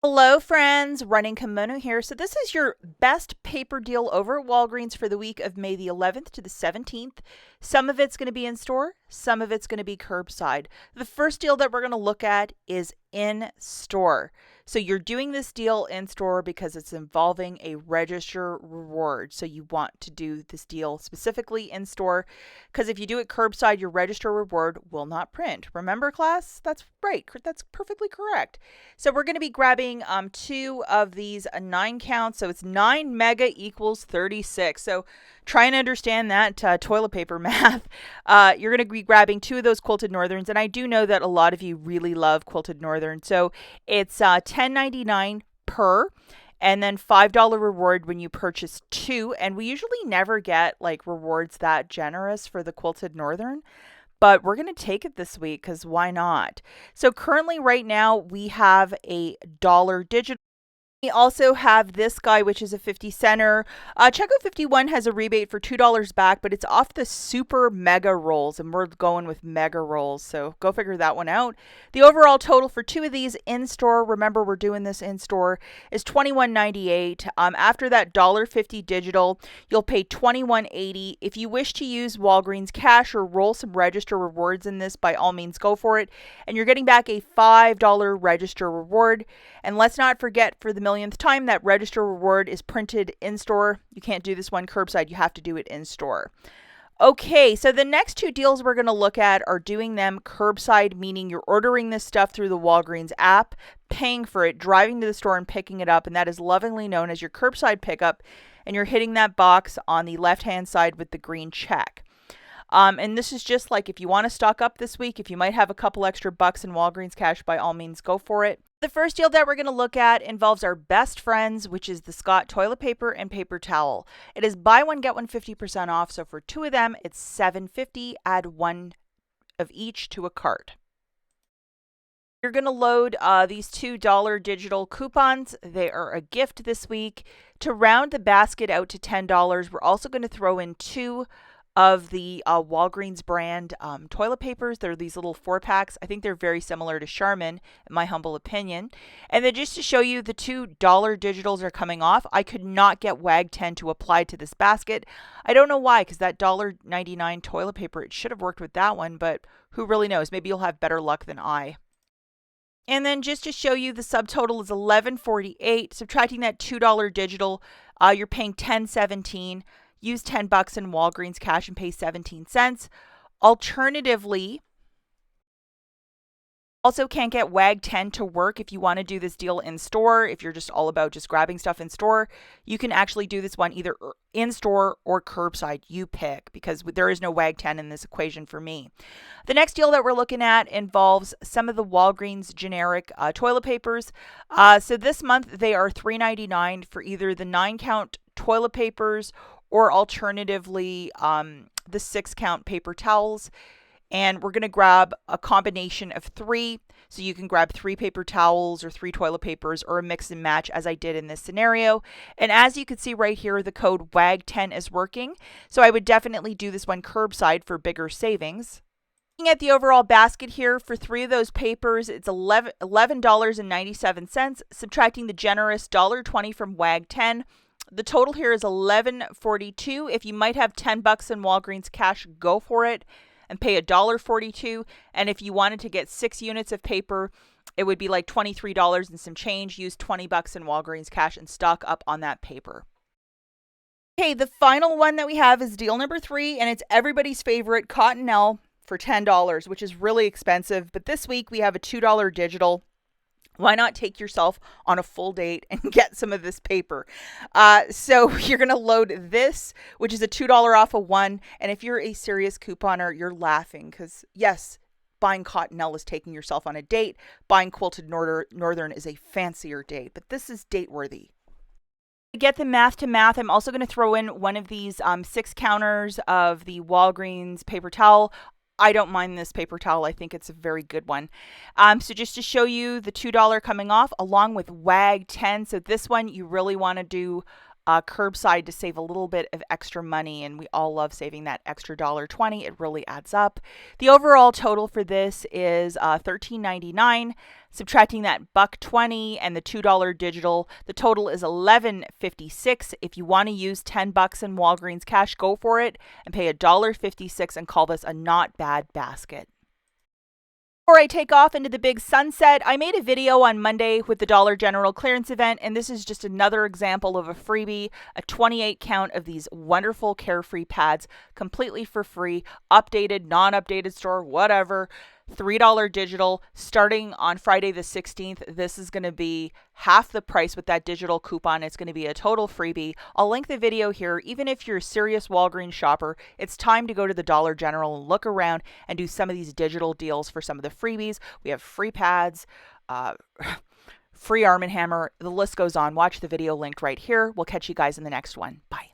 Hello, friends. Running Kimono here. So, this is your best paper deal over at Walgreens for the week of May the 11th to the 17th. Some of it's going to be in store, some of it's going to be curbside. The first deal that we're going to look at is in store. So, you're doing this deal in store because it's involving a register reward. So, you want to do this deal specifically in store because if you do it curbside, your register reward will not print. Remember, class? That's right. That's perfectly correct. So we're going to be grabbing two of these 9 counts. So it's 9 mega equals 36. So try and understand that toilet paper math. You're going to be grabbing two of those quilted northerns. And I do know that a lot of you really love quilted northern. So it's $10.99 per. And then $5 reward when you purchase two. And we usually never get like rewards that generous for the quilted northern, but we're going to take it this week because why not? So currently right now we have a dollar digital. We also have this guy, which is a 50 center. Checo 51 has a rebate for $2 back, but it's off the super mega rolls, and we're going with mega rolls. So go figure that one out. The overall total for two of these in store, remember we're doing this in store, is $21.98. After that $1.50 digital, you'll pay $21.80. If you wish to use Walgreens cash or roll some register rewards in this, by all means go for it. And you're getting back a $5 register reward. And let's not forget, for the millionth time, that register reward is printed in store. You can't do this one curbside. You have to do it in store. Okay, so the next two deals we're going to look at are doing them curbside, meaning you're ordering this stuff through the Walgreens app, paying for it, driving to the store and picking it up, and that is lovingly known as your curbside pickup, and you're hitting that box on the left-hand side with the green check. And this is just like if you want to stock up this week, if you might have a couple extra bucks in Walgreens cash, by all means, go for it. The first deal that we're going to look at involves our best friends, which is the Scott toilet paper and paper towel. It is buy one, get one 50% off. So for two of them, it's $7.50. Add one of each to a cart. You're going to load these $2 digital coupons. They are a gift this week. To round the basket out to $10, we're also going to throw in two of the Walgreens brand toilet papers. They're these little 4-packs. I think they're very similar to Charmin, in my humble opinion. And then just to show you, the $2 digitals are coming off. I could not get WAG 10 to apply to this basket. I don't know why, because that $1.99 toilet paper, it should have worked with that one, but who really knows? Maybe you'll have better luck than I. And then just to show you, the subtotal is $11.48. Subtracting that $2 digital, you're paying $10.17. Use $10 in Walgreens cash and pay 17 cents. Alternatively, also can't get WAG 10 to work if you want to do this deal in store. If you're just all about just grabbing stuff in store, you can actually do this one either in store or curbside. You pick, because there is no WAG 10 in this equation for me. The next deal that we're looking at involves some of the Walgreens generic toilet papers. So this month they are $3.99 for either the 9-count toilet papers or alternatively the 6-count paper towels. And we're going to grab a combination of three. So you can grab 3 paper towels or 3 toilet papers, or a mix and match, as I did in this scenario. And as you can see right here, the code WAG10 is working. So I would definitely do this one curbside for bigger savings. Looking at the overall basket here, for 3 of those papers, it's $11.97, subtracting the generous $1.20 from WAG 10. The total here is $11.42. If you might have $10 in Walgreens cash, go for it and pay $1.42. And if you wanted to get 6 units of paper, it would be like $23 and some change. Use $20 in Walgreens cash and stock up on that paper. Okay, the final one that we have is deal number 3, and it's everybody's favorite Cottonelle for $10, which is really expensive. But this week we have a $2 digital. Why not take yourself on a full date and get some of this paper? So you're going to load this, which is a $2 off of one. And if you're a serious couponer, you're laughing because, yes, buying Cottonelle is taking yourself on a date. Buying quilted northern is a fancier date, but this is date worthy. To get the math to math, I'm also going to throw in one of these 6 counters of the Walgreens paper towel. I don't mind this paper towel. I think it's a very good one. So just to show you the $2 coming off along with WAG 10. So this one you really want to do Curbside to save a little bit of extra money, and we all love saving that extra $1.20. It really adds up. The overall total for this is $13.99. Subtracting that $1.20 and the $2 digital, the total is $11.56. If you want to use $10 in Walgreens cash, go for it and pay $1.56 and call this a not bad basket. Before I take off into the big sunset, I made a video on Monday with the Dollar General clearance event, and this is just another example of a freebie, a 28 count of these wonderful Carefree pads, completely for free, updated, non-updated store, whatever. $3 digital starting on Friday the 16th. This is going to be half the price with that digital coupon. It's going to be a total freebie. I'll link the video here. Even if you're a serious Walgreens shopper, it's time to go to the Dollar General and look around and do some of these digital deals for some of the freebies. We have free pads, free Arm & Hammer. The list goes on. Watch the video linked right here. We'll catch you guys in the next one. Bye.